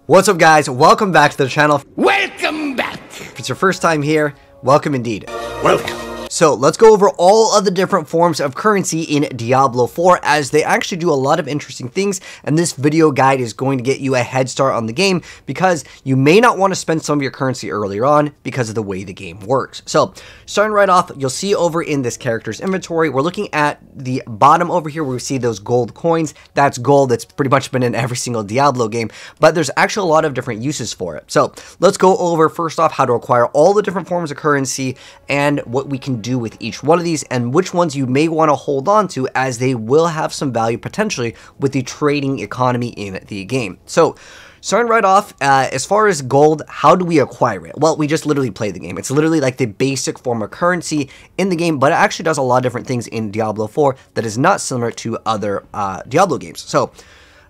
What's up, guys? Welcome back to the channel. Welcome back! If it's your first time here, welcome indeed. Welcome. So let's go over all of the different forms of currency in Diablo 4, as they actually do a lot of interesting things, and this video guide is going to get you a head start on the game because you may not want to spend some of your currency earlier on because of the way the game works. So starting right off, you'll see over in this character's inventory, we're looking at the bottom over here where we see those gold coins. That's gold that's pretty much been in every single Diablo game, but there's actually a lot of different uses for it. So let's go over first off how to acquire all the different forms of currency and what we can do with each one of these and which ones you may want to hold on to, as they will have some value potentially with the trading economy in the game. So starting right off, as far as gold, how do we acquire it? Well, we just literally play the game. It's literally like the basic form of currency in the game, but it actually does a lot of different things in Diablo 4 that is not similar to other Diablo games. So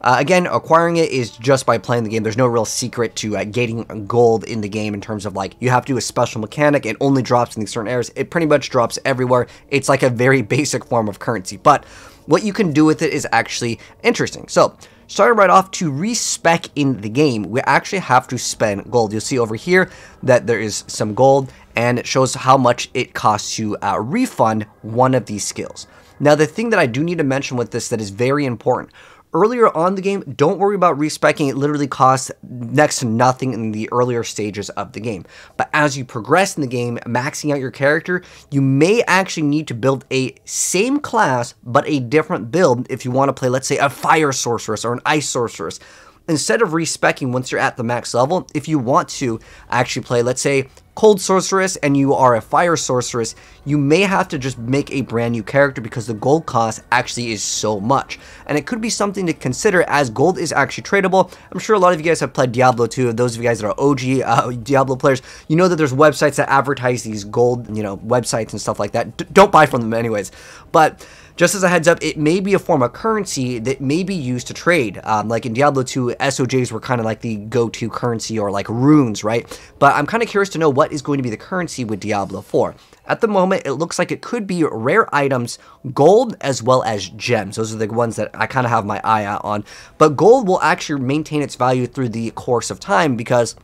again, acquiring it is just by playing the game. There's no real secret to getting gold in the game in terms of like you have to do a special mechanic. It only drops in these certain areas. It pretty much drops everywhere. It's like a very basic form of currency, but what you can do with it is actually interesting. So starting right off, to respec in the game, we actually have to spend gold. You'll see over here that there is some gold, and it shows how much it costs to refund one of these skills. Now, the thing that I do need to mention with this that is very important, earlier on the game, don't worry about respecing. It literally costs next to nothing in the earlier stages of the game. But as you progress in the game, maxing out your character, you may actually need to build a same class, but a different build if you want to play, let's say, a fire sorceress or an ice sorceress. Instead of respecing once you're at the max level, if you want to actually play, let's say, cold sorceress and you are a fire sorceress, you may have to just make a brand new character because the gold cost actually is so much. And it could be something to consider, as gold is actually tradable. I'm sure a lot of you guys have played Diablo 2. Those of you guys that are OG Diablo players, you know that there's websites that advertise these gold, websites and stuff like that. Don't buy from them anyways. But just as a heads up, it may be a form of currency that may be used to trade. Like in Diablo 2, SOJs were kind of like the go-to currency, or like runes, right? But I'm kind of curious to know what is going to be the currency with Diablo 4. At the moment, it looks like it could be rare items, gold, as well as gems. Those are the ones that I kind of have my eye out on. But gold will actually maintain its value through the course of time, because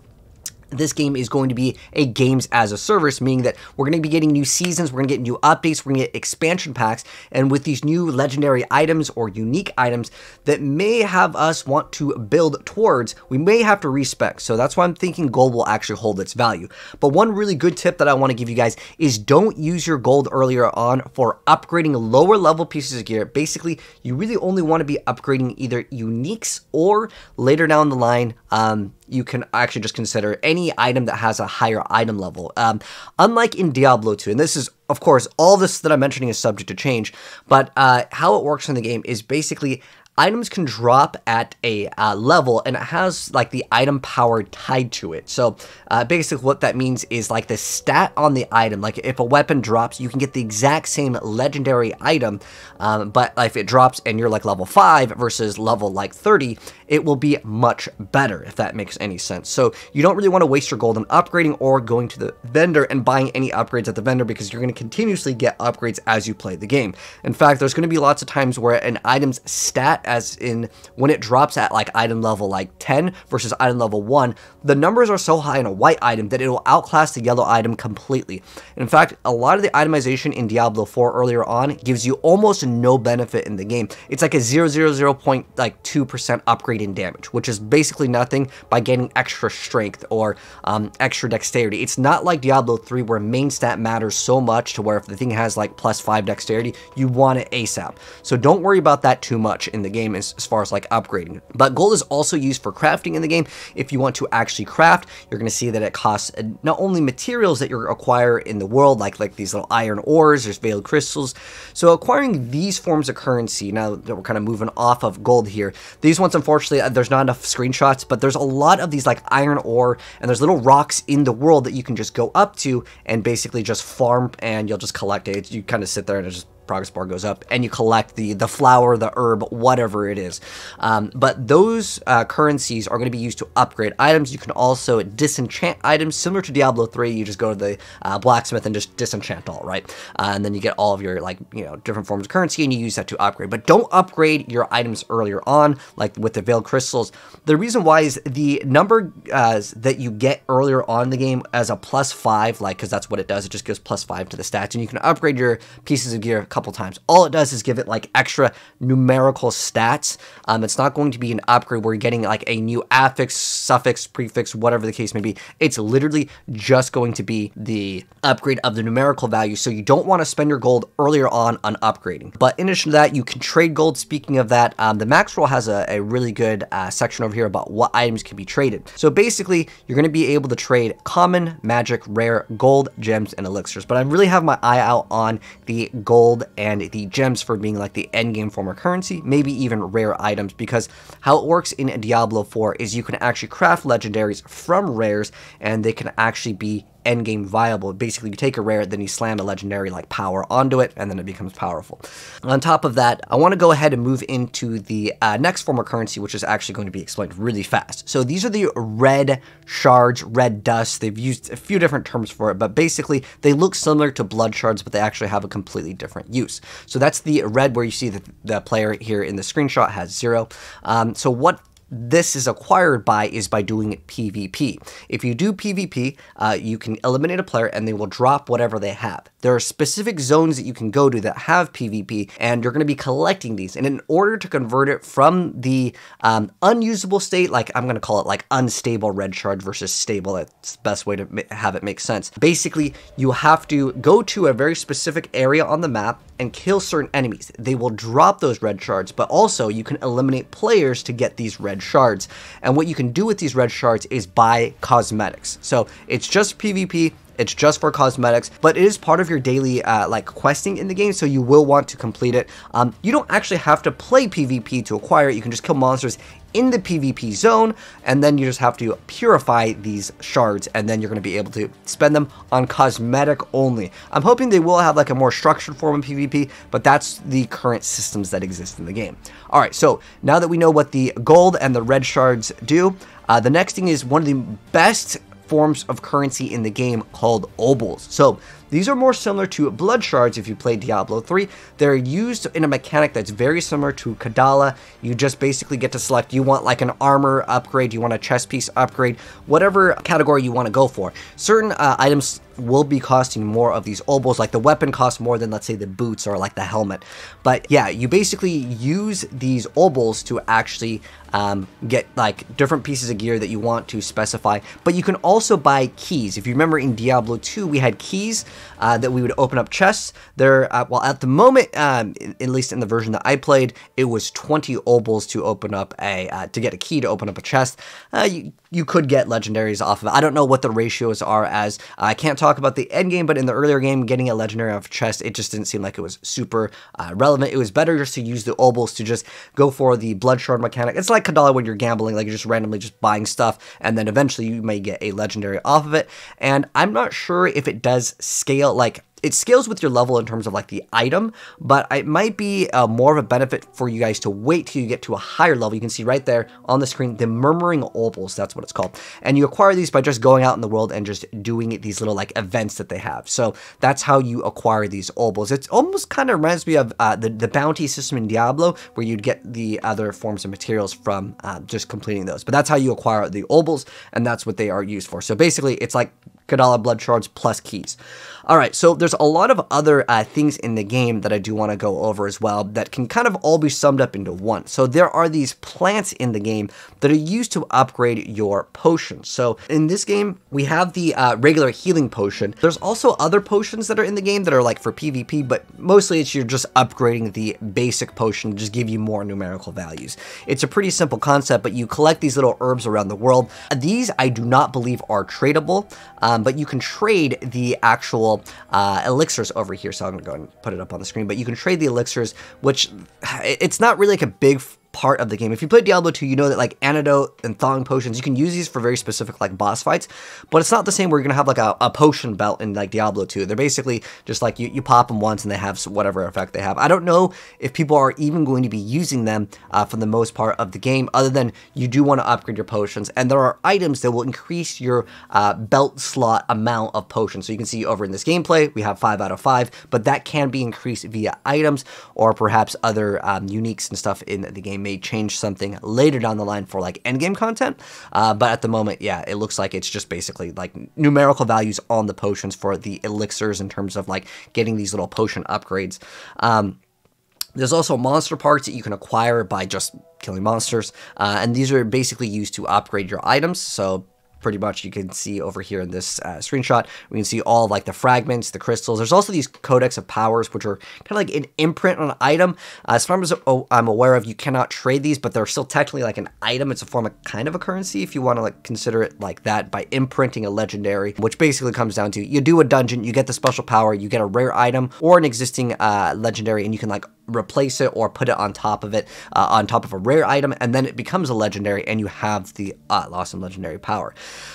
this game is going to be a games as a service, meaning that we're going to be getting new seasons, we're going to get new updates, we're going to get expansion packs, and with these new legendary items or unique items that may have us want to build towards, we may have to respec. So that's why I'm thinking gold will actually hold its value. But one really good tip that I want to give you guys is don't use your gold earlier on for upgrading lower level pieces of gear. Basically, you really only want to be upgrading either uniques, or later down the line, you can actually just consider any item that has a higher item level. Unlike in Diablo 2, and this is, of course, all this that I'm mentioning is subject to change, but how it works in the game is basically items can drop at a level, and it has like the item power tied to it. So basically what that means is like the stat on the item, like if a weapon drops, you can get the exact same legendary item, but if it drops and you're like level 5 versus level like 30, it will be much better, if that makes any sense. So you don't really want to waste your gold on upgrading or going to the vendor and buying any upgrades at the vendor, because you're going to continuously get upgrades as you play the game. In fact, there's going to be lots of times where an item's stat, as in when it drops at like item level like 10 versus item level 1, the numbers are so high in a white item that it will outclass the yellow item completely. In fact, a lot of the itemization in Diablo 4 earlier on gives you almost no benefit in the game. It's like a 0.2% upgrade in damage, which is basically nothing, by getting extra strength or extra dexterity. It's not like Diablo 3 where main stat matters so much to where if the thing has like +5 dexterity, you want it ASAP. So don't worry about that too much in the game as far as like upgrading. But gold is also used for crafting in the game. If you want to actually craft, you're going to see that it costs not only materials that you acquire in the world, like these little iron ores, there's veiled crystals. So acquiring these forms of currency, now that we're kind of moving off of gold here, these ones, unfortunately, there's not enough screenshots, but there's a lot of these like iron ore, and there's little rocks in the world that you can just go up to and basically just farm, and you'll just collect it. You kind of sit there and it just progress bar goes up, and you collect the flower, the herb, whatever it is. But those currencies are going to be used to upgrade items. You can also disenchant items. Similar to Diablo 3, you just go to the blacksmith and just disenchant all, right? And then you get all of your, like, you know, different forms of currency, and you use that to upgrade. But don't upgrade your items earlier on, like with the Veiled Crystals. The reason why is the number that you get earlier on in the game as a +5, like, because that's what it does. It just gives +5 to the stats, and you can upgrade your pieces of gear a couple times. All it does is give it, like, extra numerical stats. It's not going to be an upgrade where you're getting, like, a new affix, suffix, prefix, whatever the case may be. It's literally just going to be the upgrade of the numerical value, so you don't want to spend your gold earlier on upgrading. But in addition to that, you can trade gold. Speaking of that, the Max Roll has a really good section over here about what items can be traded. So basically, you're going to be able to trade common, magic, rare, gold, gems, and elixirs. But I really have my eye out on the gold and the gems for being like the end game form of currency, maybe even rare items, because how it works in Diablo 4 is you can actually craft legendaries from rares, and they can actually be endgame viable. Basically, you take a rare, then you slam a legendary like power onto it, and then it becomes powerful. On top of that, I want to go ahead and move into the next form of currency, which is actually going to be explained really fast. So these are the red shards, red dust. They've used a few different terms for it, but basically they look similar to blood shards, but they actually have a completely different use. So that's the red where you see that the player here in the screenshot has 0. So what this is acquired by is by doing PvP. If you do PvP, you can eliminate a player and they will drop whatever they have. There are specific zones that you can go to that have PvP, and you're going to be collecting these. And in order to convert it from the unusable state, like I'm going to call it like unstable red shard versus stable, that's the best way to have it make sense. Basically, you have to go to a very specific area on the map and kill certain enemies. They will drop those red shards, but also you can eliminate players to get these red shards. And what you can do with these red shards is buy cosmetics. So it's just PvP. It's just for cosmetics, but it is part of your daily like questing in the game, so you will want to complete it. You don't actually have to play PvP to acquire it. You can just kill monsters in the PvP zone, and then you just have to purify these shards, and then you're going to be able to spend them on cosmetic only. I'm hoping they will have like a more structured form of PvP, but that's the current systems that exist in the game. All right, so now that we know what the gold and the red shards do, the next thing is one of the best forms of currency in the game called obols. So these are more similar to blood shards if you play Diablo 3. They're used in a mechanic that's very similar to Kadala. You just basically get to select, you want like an armor upgrade, you want a chest piece upgrade, whatever category you want to go for. Certain items will be costing more of these obols, like the weapon costs more than, let's say, the boots or like the helmet. But yeah, you basically use these obols to actually get like different pieces of gear that you want to specify. But you can also buy keys. If you remember in Diablo 2, we had keys that we would open up chests. There, well, at the moment, at least in the version that I played, it was 20 obols to open up to get a key to open up a chest. You could get legendaries off of it. I don't know what the ratios are, as I can't talk about the end game, but in the earlier game, getting a legendary off a chest, it just didn't seem like it was super relevant. It was better just to use the obols to just go for the blood shard mechanic. It's like Kadala when you're gambling, like you're just randomly just buying stuff, and then eventually you may get a legendary off of it. And I'm not sure if it does scale, like it scales with your level in terms of like the item, but it might be more of a benefit for you guys to wait till you get to a higher level. You can see right there on the screen, the Murmuring Obols, that's what it's called. And you acquire these by just going out in the world and just doing these little like events that they have. So that's how you acquire these obols. It's almost kind of reminds me of the bounty system in Diablo, where you'd get the other forms of materials from just completing those. But that's how you acquire the obols, and that's what they are used for. So basically, it's like Kadala blood shards plus keys. All right, so there's a lot of other things in the game that I do want to go over as well that can kind of all be summed up into one. So there are these plants in the game that are used to upgrade your potions. So in this game, we have the regular healing potion. There's also other potions that are in the game that are like for PvP, but mostly it's you're just upgrading the basic potion to just give you more numerical values. It's a pretty simple concept, but you collect these little herbs around the world. These I do not believe are tradable, but you can trade the actual elixirs over here. So I'm going to go ahead and put it up on the screen, but you can trade the elixirs, which it's not really like a big part of the game. If you play Diablo 2, you know that like antidote and thawing potions, you can use these for very specific like boss fights, but it's not the same where you're gonna have like a potion belt in like Diablo 2. They're basically just like you pop them once and they have whatever effect they have. I don't know if people are even going to be using them for the most part of the game, other than you do want to upgrade your potions, and there are items that will increase your belt slot amount of potions. So you can see over in this gameplay, we have 5 out of 5, but that can be increased via items, or perhaps other uniques and stuff in the game may change something later down the line for like endgame content. But at the moment, yeah, it looks like it's just basically like numerical values on the potions for the elixirs in terms of like getting these little potion upgrades. There's also monster parts that you can acquire by just killing monsters, and these are basically used to upgrade your items. So pretty much you can see over here in this screenshot, we can see all like the fragments, the crystals. There's also these codex of powers, which are kind of like an imprint on an item. As far as I'm aware of, you cannot trade these, but they're still technically like an item. It's a form of kind of a currency if you want to like consider it like that, by imprinting a legendary, which basically comes down to you do a dungeon, you get the special power, you get a rare item or an existing legendary, and you can like replace it or put it on top of it, on top of a rare item, and then it becomes a legendary and you have the awesome legendary power.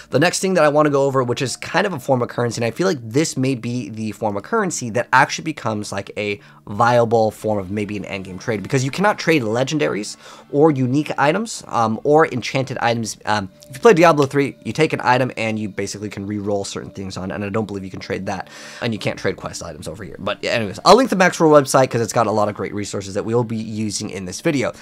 The next thing that I want to go over, which is kind of a form of currency, and I feel like this may be the form of currency that actually becomes like a viable form of maybe an endgame trade, because you cannot trade legendaries or unique items or enchanted items. If you play Diablo 3, you take an item and you basically can re-roll certain things on it, and I don't believe you can trade that, and you can't trade quest items over here. But anyways, I'll link the Maxroll website because it's got a lot of great resources that we will be using in this video.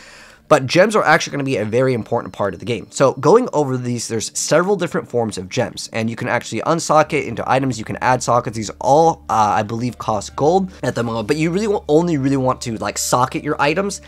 But gems are actually going to be a very important part of the game. So going over these, there's several different forms of gems, and you can actually unsocket into items. You can add sockets. These all, I believe, cost gold at the moment, but you really only want to like socket your items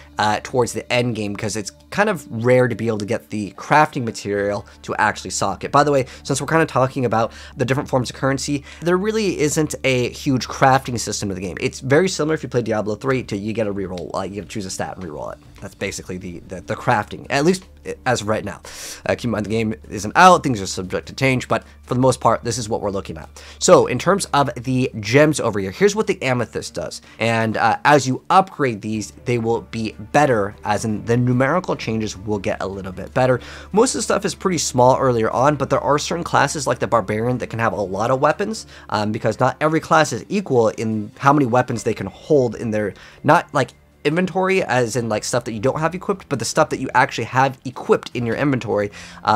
towards the end game, because it's kind of rare to be able to get the crafting material to actually socket. By the way, since we're kind of talking about the different forms of currency, there really isn't a huge crafting system to the game. It's very similar if you play Diablo 3 to you get a reroll, you get to choose a stat and reroll it. That's basically the crafting, at least as of right now. Keep in mind the game isn't out, things are subject to change, but for the most part, this is what we're looking at. So in terms of the gems over here, here's what the amethyst does. And as you upgrade these, they will be better, as in the numerical changes will get a little bit better. Most of the stuff is pretty small earlier on, but there are certain classes like the barbarian that can have a lot of weapons, because not every class is equal in how many weapons they can hold in their, not like inventory as in like stuff that you don't have equipped, but the stuff that you actually have equipped in your inventory.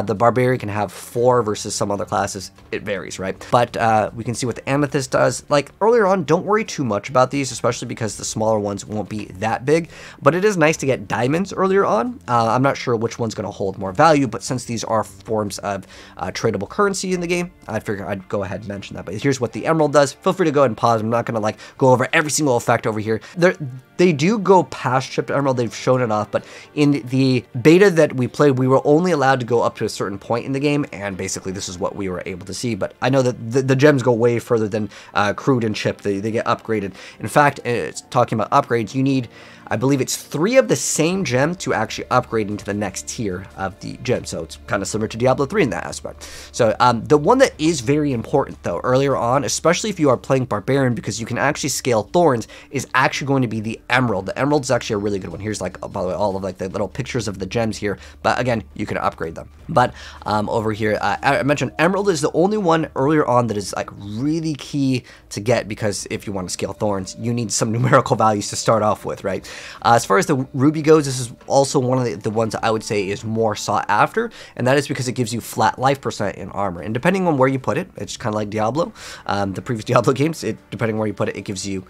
The barbarian can have 4 versus some other classes. It varies, right? But we can see what the amethyst does. Like earlier on, don't worry too much about these, especially because the smaller ones won't be that big, but it is nice to get diamonds earlier on. I'm not sure which one's going to hold more value, but since these are forms of tradable currency in the game, I figured I'd go ahead and mention that. But here's what the emerald does. Feel free to go ahead and pause. I'm not going to like go over every single effect over here. They do go past chipped emerald, they've shown it off, but in the beta that we played, we were only allowed to go up to a certain point in the game, and basically this is what we were able to see. But I know that the gems go way further than crude and chipped. They get upgraded. In fact, it's talking about upgrades, you need, I believe it's 3 of the same gem to actually upgrade into the next tier of the gem. So it's kind of similar to Diablo 3 in that aspect. So the one that is very important though, earlier on, especially if you are playing Barbarian, because you can actually scale thorns, is actually going to be the Emerald. The Emerald's actually a really good one. Here's like, by the way, all of like the little pictures of the gems here, but again, you can upgrade them. But over here, I mentioned Emerald is the only one earlier on that is like really key to get, because if you want to scale thorns, you need some numerical values to start off with, right? As far as the ruby goes, this is also one of the ones that I would say is more sought after, and that is because it gives you flat life percent in armor, and depending on where you put it, it's kind of like Diablo, the previous Diablo games, depending on where you put it, it gives you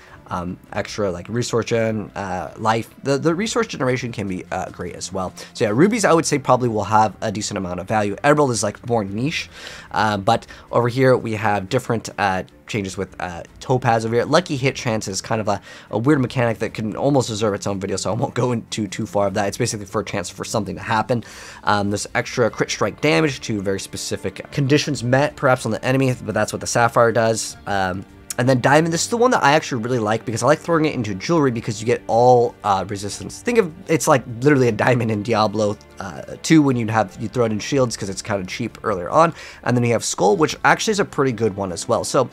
extra like resource gen, life. The resource generation can be great as well. So yeah, rubies I would say probably will have a decent amount of value. Emerald is like more niche, but over here we have different changes with topaz over here. Lucky hit chance is kind of a weird mechanic that can almost deserve its own video, so I won't go into too far of that. It's basically for a chance for something to happen. There's extra crit strike damage to very specific conditions met, perhaps on the enemy, but that's what the sapphire does. And then diamond, this is the one that I actually really like, because I like throwing it into jewelry because you get all resistance. Think of it's like literally a diamond in Diablo 2 when you throw it in shields because it's kind of cheap earlier on, and then you have skull, which actually is a pretty good one as well. So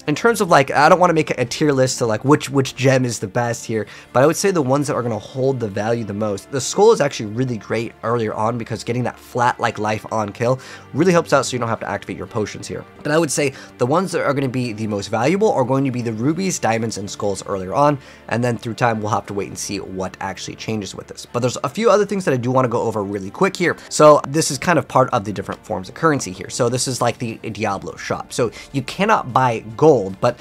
in terms of like, I don't want to make a tier list to like which gem is the best here, but I would say the ones that are going to hold the value the most. The skull is actually really great earlier on because getting that flat like life on kill really helps out, so you don't have to activate your potions here. But I would say the ones that are going to be the most valuable are going to be the rubies, diamonds, and skulls earlier on, and then through time we'll have to wait and see what actually changes with this. But there's a few other things that I do want to go over really quick here. So this is kind of part of the different forms of currency here. So this is like the Diablo shop. So you cannot buy gold, but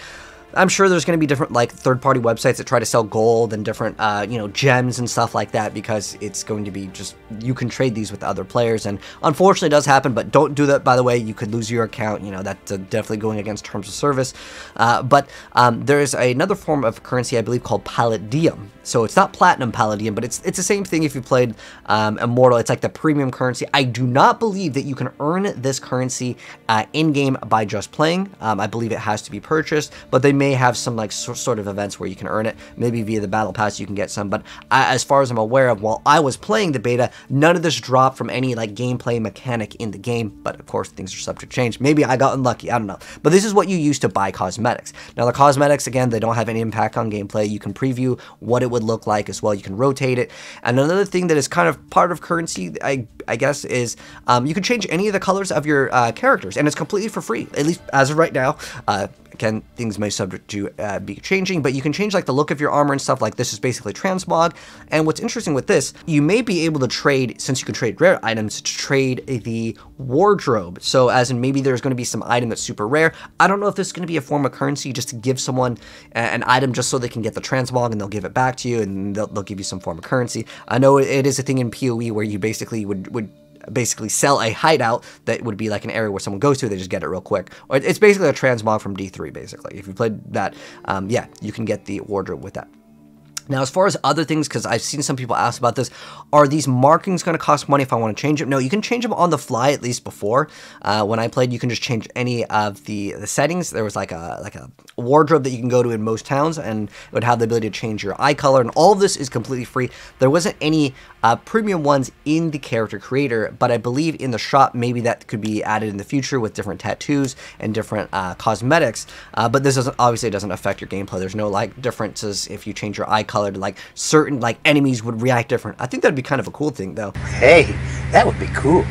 I'm sure there's going to be different like third-party websites that try to sell gold and different you know, gems and stuff like that, because it's going to be just, you can trade these with other players, and unfortunately it does happen. But don't do that, by the way. You could lose your account, you know, that's definitely going against terms of service. But there's another form of currency I believe called palladium. So it's not platinum palladium, but it's the same thing if you played Immortal. It's like the premium currency. I do not believe that you can earn this currency in-game by just playing. I believe it has to be purchased, but they may have some like sort of events where you can earn it. Maybe via the battle pass you can get some, but as far as I'm aware of, while I was playing the beta, none of this dropped from any like gameplay mechanic in the game. But of course things are subject to change. Maybe I got unlucky, I don't know. But this is what you use to buy cosmetics. Now the cosmetics, again, they don't have any impact on gameplay. You can preview what it would look like as well. You can rotate it. And another thing that is kind of part of currency, I guess, is you can change any of the colors of your characters, and it's completely for free, at least as of right now. Again, things may subject to be changing, but you can change like the look of your armor and stuff. Like this is basically transmog. And what's interesting with this, you may be able to trade, since you can trade rare items, to trade the wardrobe. So as in maybe there's going to be some item that's super rare. I don't know if this is going to be a form of currency just to give someone an item just so they can get the transmog, and they'll give it back to you, and they'll give you some form of currency. I know it is a thing in PoE where you basically would basically sell a hideout that would be like an area where someone goes to, they just get it real quick. Or it's basically a transmog from D3, basically. If you played that, yeah, you can get the wardrobe with that. Now, as far as other things, because I've seen some people ask about this, are these markings going to cost money if I want to change them? No, you can change them on the fly, at least before. When I played, you can just change any of the settings. There was like a wardrobe that you can go to in most towns, and it would have the ability to change your eye color, and all of this is completely free. There wasn't any premium ones in the character creator, but I believe in the shop, maybe that could be added in the future with different tattoos and different cosmetics. But this obviously doesn't affect your gameplay. There's no like differences if you change your eye color to like certain like enemies would react different. I think that'd be kind of a cool thing though. Hey, that would be cool.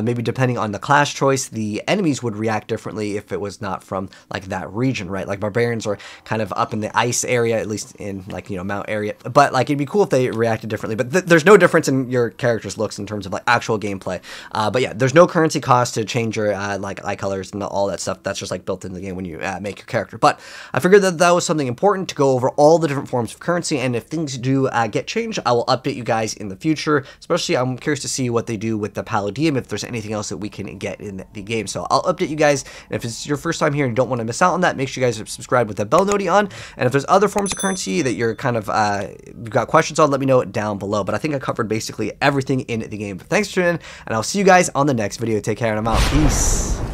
Maybe depending on the class choice, the enemies would react differently if it was not from like that region, right? Like barbarians are kind of up in the ice area, at least in like, you know, mount area. But like it'd be cool if they reacted differently. But there's no difference in your character's looks in terms of like actual gameplay. But yeah, there's no currency cost to change your like eye colors and all that stuff. That's just like built in the game when you make your character. But I figured that that was something important to go over all the different forms of currency, and if things do get changed, I will update you guys in the future. Especially, I'm curious to see what they do with the Palladium, if there's anything else that we can get in the game. So I'll update you guys, and if it's your first time here and you don't want to miss out on that, make sure you guys are subscribed with the bell noty on. And if there's other forms of currency that you're kind of you've got questions on, let me know down below. But I think I covered basically everything in the game. But thanks for tuning in, and I'll see you guys on the next video. Take care, and I'm out. Peace.